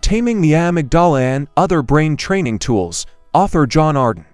Taming the Amygdala and Other Brain Training Tools, author John Arden.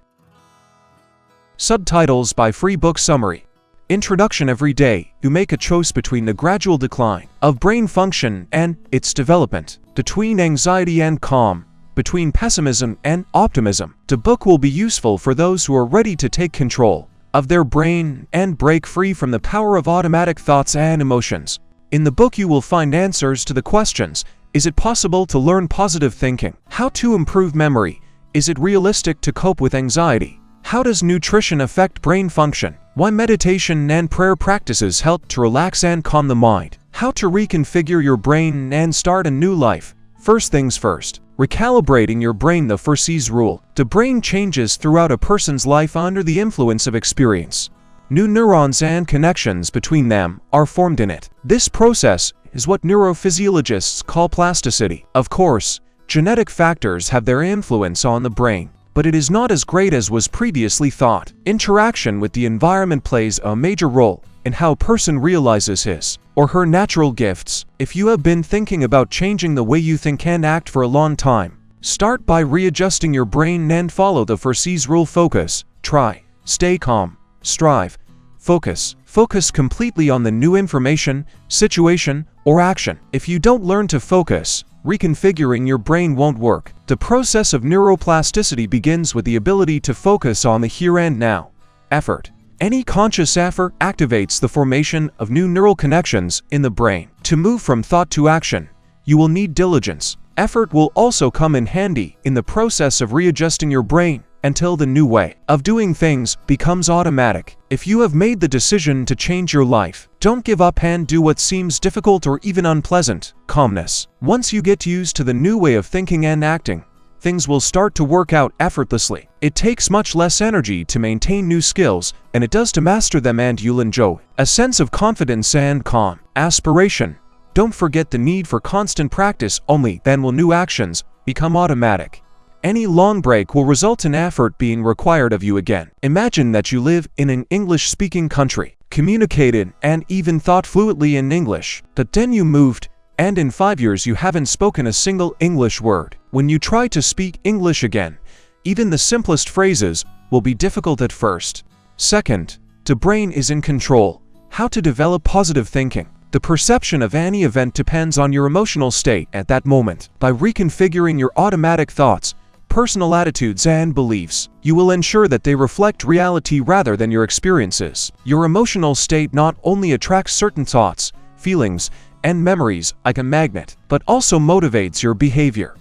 Subtitles by freebooksummary. Introduction. Every day, you make a choice between the gradual decline of brain function and its development, between anxiety and calm, between pessimism and optimism. The book will be useful for those who are ready to take control of their brain and break free from the power of automatic thoughts and emotions. In the book you will find answers to the questions: is it possible to learn positive thinking? How to improve memory? Is it realistic to cope with anxiety? How does nutrition affect brain function? Why meditation and prayer practices help to relax and calm the mind? How to reconfigure your brain and start a new life? First things first, recalibrating your brain. The 4Cs rule. The brain changes throughout a person's life under the influence of experience. New neurons and connections between them are formed in it. This process is what neurophysiologists call plasticity. Of course, genetic factors have their influence on the brain, but it is not as great as was previously thought. Interaction with the environment plays a major role in how a person realizes his or her natural gifts. If you have been thinking about changing the way you think and act for a long time, start by readjusting your brain and follow the 4Cs rule. Focus, try, stay calm, strive, focus. Focus completely on the new information, situation, or action. If you don't learn to focus, reconfiguring your brain won't work. The process of neuroplasticity begins with the ability to focus on the here and now. Effort. Any conscious effort activates the formation of new neural connections in the brain. To move from thought to action, you will need diligence. Effort will also come in handy in the process of readjusting your brain until the new way of doing things becomes automatic. If you have made the decision to change your life, don't give up and do what seems difficult or even unpleasant. Calmness. Once you get used to the new way of thinking and acting, things will start to work out effortlessly. It takes much less energy to maintain new skills, and it does to master them, and you'll enjoy a sense of confidence and calm. Aspiration. Don't forget the need for constant practice. Only then will new actions become automatic. Any long break will result in effort being required of you again. Imagine that you live in an English-speaking country, communicated and even thought fluently in English, but then you moved, and in 5 years you haven't spoken a single English word. When you try to speak English again, even the simplest phrases will be difficult at first. Second, the brain is in control. How to develop positive thinking. The perception of any event depends on your emotional state at that moment. By reconfiguring your automatic thoughts, personal attitudes and beliefs, you will ensure that they reflect reality rather than your experiences. Your emotional state not only attracts certain thoughts, feelings, and memories like a magnet, but also motivates your behavior.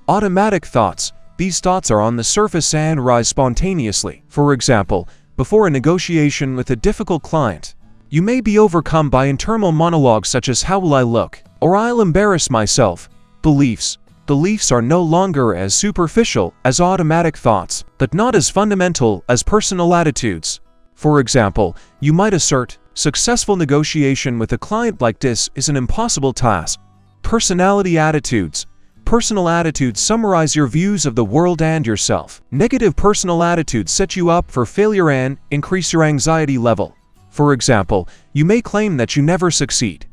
Automatic thoughts. These thoughts are on the surface and rise spontaneously. For example, before a negotiation with a difficult client, you may be overcome by internal monologues such as "how will I look?" or "I'll embarrass myself." Beliefs. Beliefs are no longer as superficial as automatic thoughts, but not as fundamental as personal attitudes. For example, you might assert, "Successful negotiation with a client like this is an impossible task." Personality attitudes. Personal attitudes summarize your views of the world and yourself. Negative personal attitudes set you up for failure and increase your anxiety level. For example, you may claim that you never succeed,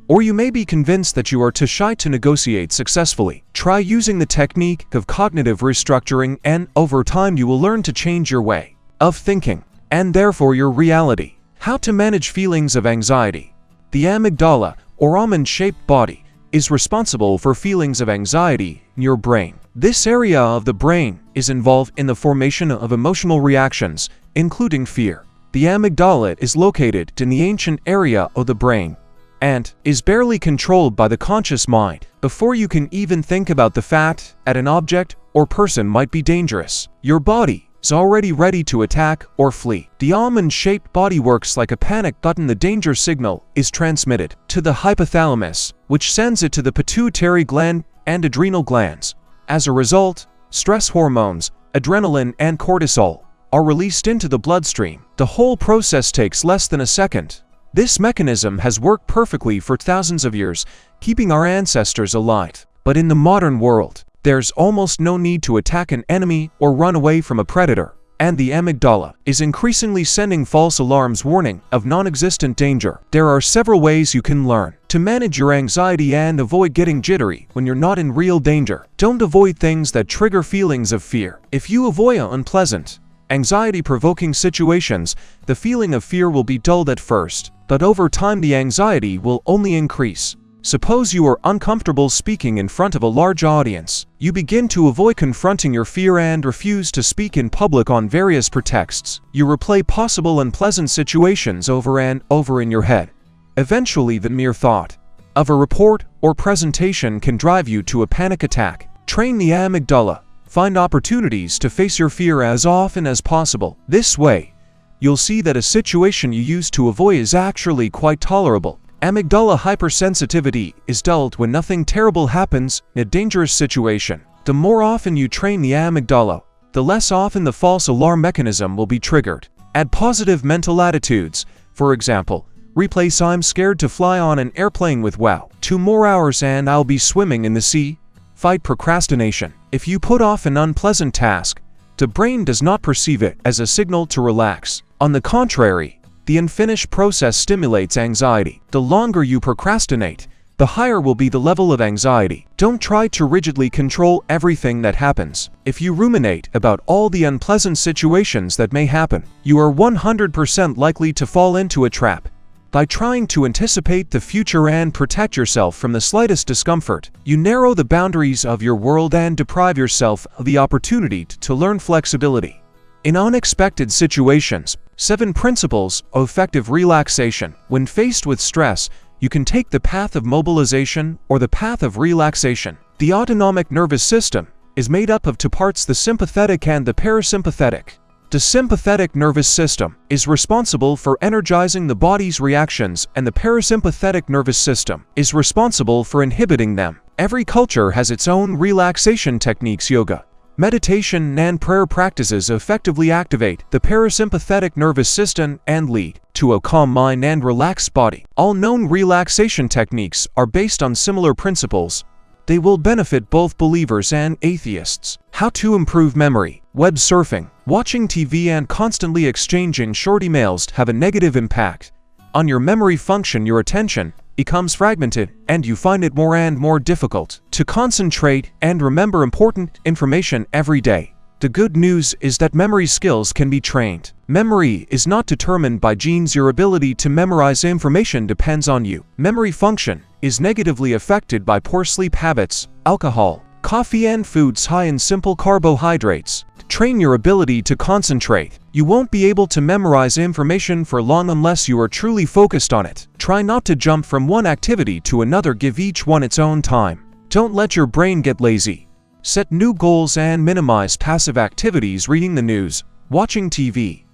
or you may be convinced that you are too shy to negotiate successfully. Try using the technique of cognitive restructuring, and over time you will learn to change your way of thinking, and therefore your reality. How to manage feelings of anxiety. The amygdala, or almond-shaped body, is responsible for feelings of anxiety in your brain. This area of the brain is involved in the formation of emotional reactions, including fear. The amygdala is located in the ancient area of the brain and is barely controlled by the conscious mind. Before you can even think about the fact that an object or person might be dangerous, your body is already ready to attack or flee. The almond-shaped body works like a panic button. The danger signal is transmitted to the hypothalamus, which sends it to the pituitary gland and adrenal glands. As a result, stress hormones, adrenaline and cortisol, are released into the bloodstream. The whole process takes less than a second. This mechanism has worked perfectly for thousands of years, keeping our ancestors alive. But in the modern world, there's almost no need to attack an enemy or run away from a predator. and the amygdala is increasingly sending false alarms warning of non-existent danger. There are several ways you can learn to manage your anxiety and avoid getting jittery when you're not in real danger. Don't avoid things that trigger feelings of fear. If you avoid unpleasant, anxiety-provoking situations, the feeling of fear will be dulled at first, but over time the anxiety will only increase. Suppose you are uncomfortable speaking in front of a large audience. You begin to avoid confronting your fear and refuse to speak in public on various pretexts. You replay possible unpleasant situations over and over in your head. Eventually, the mere thought of a report or presentation can drive you to a panic attack. Train the amygdala. Find opportunities to face your fear as often as possible. This way, you'll see that a situation you used to avoid is actually quite tolerable. Amygdala hypersensitivity is dulled when nothing terrible happens in a dangerous situation. The more often you train the amygdala, the less often the false alarm mechanism will be triggered. Add positive mental attitudes. For example, replace "I'm scared to fly on an airplane" with "wow, 2 more hours and I'll be swimming in the sea." Fight procrastination. If you put off an unpleasant task, the brain does not perceive it as a signal to relax. On the contrary, the unfinished process stimulates anxiety. The longer you procrastinate, the higher will be the level of anxiety. Don't try to rigidly control everything that happens. If you ruminate about all the unpleasant situations that may happen, you are 100% likely to fall into a trap. By trying to anticipate the future and protect yourself from the slightest discomfort, you narrow the boundaries of your world and deprive yourself of the opportunity to learn flexibility. In unexpected situations, 7 principles of effective relaxation. When faced with stress, you can take the path of mobilization or the path of relaxation. The autonomic nervous system is made up of 2 parts: the sympathetic and the parasympathetic. The sympathetic nervous system is responsible for energizing the body's reactions, and the parasympathetic nervous system is responsible for inhibiting them. Every culture has its own relaxation techniques. Yoga, meditation, and prayer practices effectively activate the parasympathetic nervous system and lead to a calm mind and relaxed body. All known relaxation techniques are based on similar principles. They will benefit both believers and atheists. How to improve memory. Web surfing, watching TV, and constantly exchanging short emails have a negative impact on your memory function. Your attention becomes fragmented, and you find it more and more difficult to concentrate and remember important information every day. The good news is that memory skills can be trained. Memory is not determined by genes. Your ability to memorize information depends on you. Memory function is negatively affected by poor sleep habits, alcohol, coffee, and foods high in simple carbohydrates. Train your ability to concentrate. You won't be able to memorize information for long unless you are truly focused on it. Try not to jump from one activity to another. Give each one its own time. Don't let your brain get lazy. Set new goals and minimize passive activities: reading the news, watching TV,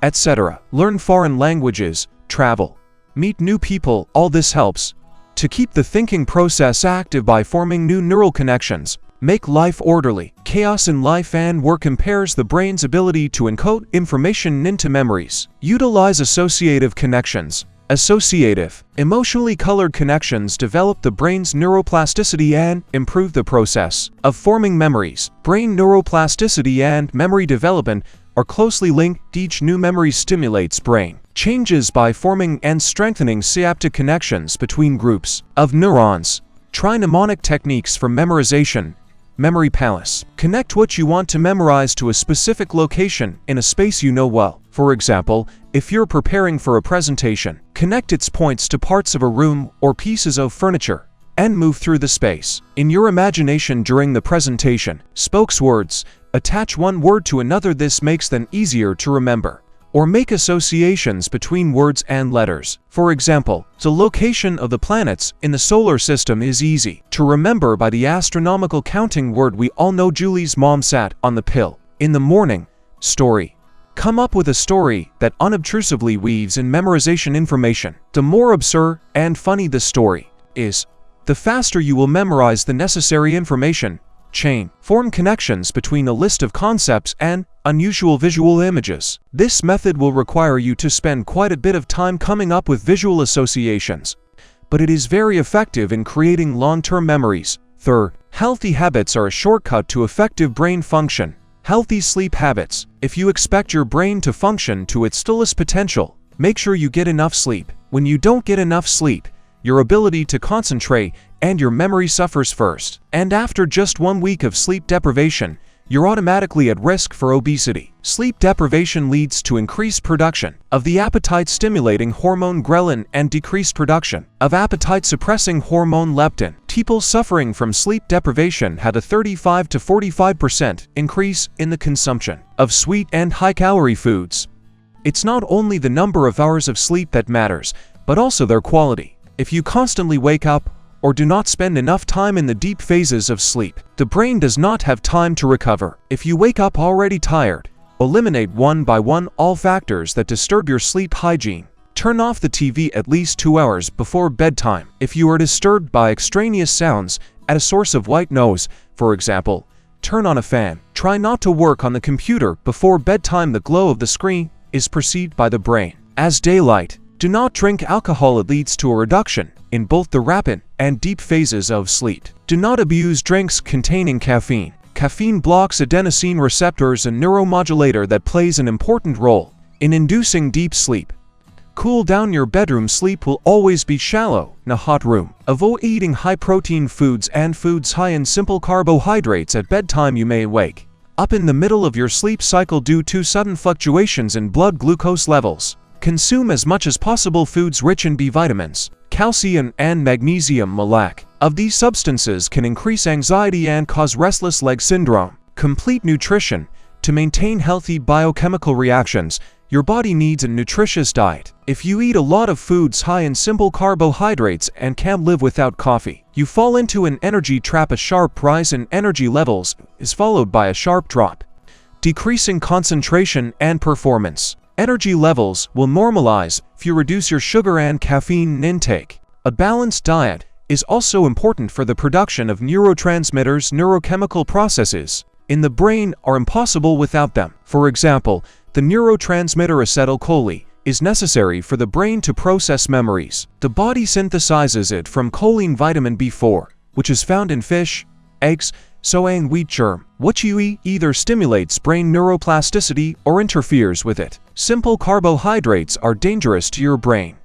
etc. Learn foreign languages, travel, meet new people. All this helps to keep the thinking process active by forming new neural connections. Make life orderly. Chaos in life and work impairs the brain's ability to encode information into memories. Utilize associative connections. Associative, emotionally colored connections develop the brain's neuroplasticity and improve the process of forming memories. Brain neuroplasticity and memory development are closely linked. Each new memory stimulates brain changes by forming and strengthening synaptic connections between groups of neurons. Try mnemonic techniques for memorization. Memory palace. Connect what you want to memorize to a specific location in a space you know well. For example, if you're preparing for a presentation, connect its points to parts of a room or pieces of furniture and move through the space. In your imagination during the presentation, spokeswords. Attach one word to another. This makes them easier to remember. Or make associations between words and letters. For example, the location of the planets in the solar system is easy to remember by the astronomical counting word we all know. Julie's mom sat on the pill in the morning. Story. Come up with a story that unobtrusively weaves in memorization information. The more absurd and funny the story is, the faster you will memorize the necessary information. Chain. Form connections between a list of concepts and unusual visual images. This method will require you to spend quite a bit of time coming up with visual associations, but it is very effective in creating long-term memories. Third, healthy habits are a shortcut to effective brain function. Healthy sleep habits. If you expect your brain to function to its fullest potential, make sure you get enough sleep. When you don't get enough sleep, your ability to concentrate and your memory suffers first. And after just 1 week of sleep deprivation, you're automatically at risk for obesity. Sleep deprivation leads to increased production of the appetite-stimulating hormone ghrelin and decreased production of appetite-suppressing hormone leptin. People suffering from sleep deprivation had a 35 to 45% increase in the consumption of sweet and high-calorie foods. It's not only the number of hours of sleep that matters, but also their quality. If you constantly wake up or do not spend enough time in the deep phases of sleep, the brain does not have time to recover. If you wake up already tired, eliminate one by one all factors that disturb your sleep hygiene. Turn off the TV at least 2 hours before bedtime. If you are disturbed by extraneous sounds at a source of white noise, for example, turn on a fan. Try not to work on the computer before bedtime. The glow of the screen is perceived by the brain as daylight. Do not drink alcohol. It leads to a reduction in both the rapid and deep phases of sleep. Do not abuse drinks containing caffeine. Caffeine blocks adenosine receptors, a neuromodulator that plays an important role in inducing deep sleep. Cool down your bedroom. Sleep will always be shallow in a hot room. Avoid eating high-protein foods and foods high in simple carbohydrates at bedtime. You may wake up in the middle of your sleep cycle due to sudden fluctuations in blood glucose levels. Consume as much as possible foods rich in B vitamins, calcium, and magnesium. A lack of these substances can increase anxiety and cause restless leg syndrome. Complete nutrition. To maintain healthy biochemical reactions, your body needs a nutritious diet. If you eat a lot of foods high in simple carbohydrates and can't live without coffee, you fall into an energy trap. A sharp rise in energy levels is followed by a sharp drop, decreasing concentration and performance. Energy levels will normalize if you reduce your sugar and caffeine intake. A balanced diet is also important for the production of neurotransmitters. Neurochemical processes in the brain are impossible without them. For example, the neurotransmitter acetylcholine is necessary for the brain to process memories. The body synthesizes it from choline. Vitamin B4, which is found in fish, eggs, soy and wheat germ. What you eat either stimulates brain neuroplasticity or interferes with it. Simple carbohydrates are dangerous to your brain.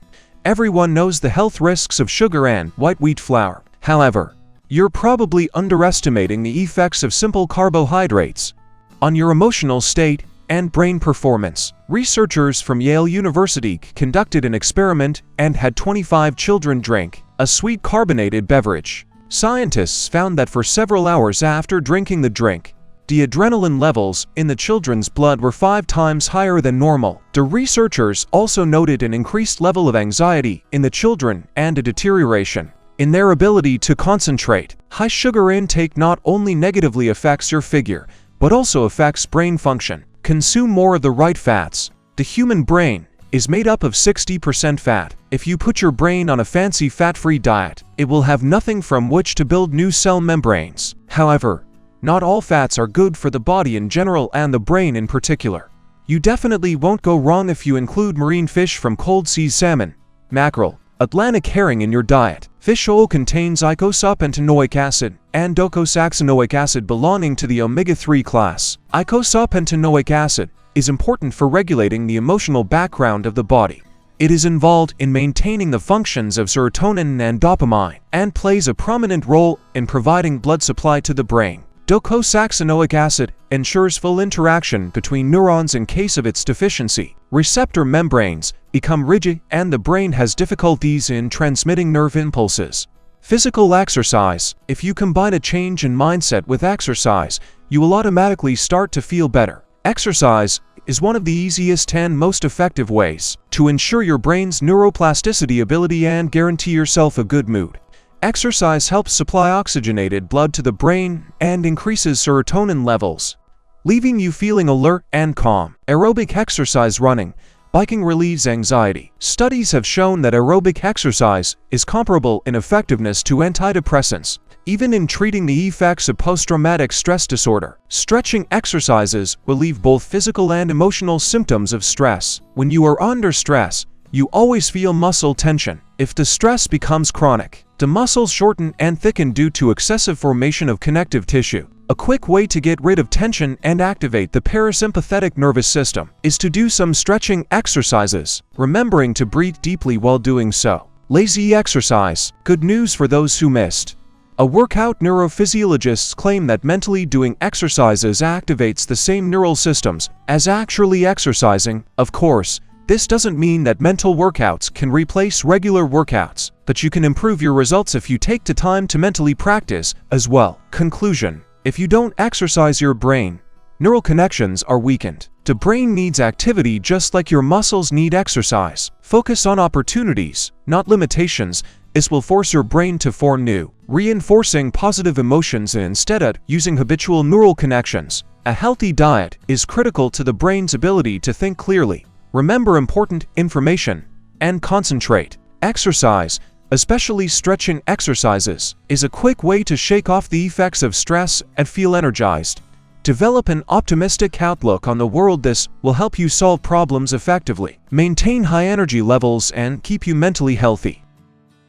Everyone knows the health risks of sugar and white wheat flour. However, you're probably underestimating the effects of simple carbohydrates on your emotional state and brain performance. Researchers from Yale University conducted an experiment and had 25 children drink a sweet carbonated beverage. Scientists found that for several hours after drinking the drink, the adrenaline levels in the children's blood were 5 times higher than normal. The researchers also noted an increased level of anxiety in the children and a deterioration in their ability to concentrate. High sugar intake not only negatively affects your figure, but also affects brain function. Consume more of the right fats. The human brain is made up of 60% fat. If you put your brain on a fancy fat-free diet, it will have nothing from which to build new cell membranes. However, not all fats are good for the body in general and the brain in particular. You definitely won't go wrong if you include marine fish from cold sea salmon, mackerel, Atlantic herring in your diet. Fish oil contains eicosapentaenoic acid and docosahexaenoic acid belonging to the omega-3 class. Eicosapentaenoic acid is important for regulating the emotional background of the body. It is involved in maintaining the functions of serotonin and dopamine, and plays a prominent role in providing blood supply to the brain. Docosahexaenoic acid ensures full interaction between neurons. In case of its deficiency, receptor membranes become rigid and the brain has difficulties in transmitting nerve impulses. Physical exercise. If you combine a change in mindset with exercise, you will automatically start to feel better. Exercise is one of the easiest and most effective ways to ensure your brain's neuroplasticity ability and guarantee yourself a good mood. Exercise helps supply oxygenated blood to the brain and increases serotonin levels, leaving you feeling alert and calm. Aerobic exercise. Running, biking relieves anxiety. Studies have shown that aerobic exercise is comparable in effectiveness to antidepressants, even in treating the effects of post-traumatic stress disorder. Stretching exercises relieve both physical and emotional symptoms of stress. When you are under stress, you always feel muscle tension. If the stress becomes chronic, the muscles shorten and thicken due to excessive formation of connective tissue. A quick way to get rid of tension and activate the parasympathetic nervous system is to do some stretching exercises, remembering to breathe deeply while doing so. Lazy exercise. Good news for those who missed. A workout neurophysiologists claim that mentally doing exercises activates the same neural systems as actually exercising. Of course, this doesn't mean that mental workouts can replace regular workouts, but you can improve your results if you take the time to mentally practice as well. Conclusion. If you don't exercise your brain, neural connections are weakened. The brain needs activity just like your muscles need exercise. Focus on opportunities, not limitations. This will force your brain to form new, reinforcing positive emotions instead of using habitual neural connections. A healthy diet is critical to the brain's ability to think clearly, remember important information, and concentrate. Exercise, especially stretching exercises, is a quick way to shake off the effects of stress and feel energized. Develop an optimistic outlook on the world. This will help you solve problems effectively, maintain high energy levels, and keep you mentally healthy.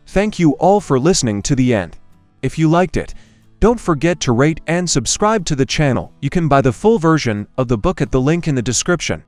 Thank you all for listening to the end. If you liked it, don't forget to rate and subscribe to the channel. You can buy the full version of the book at the link in the description.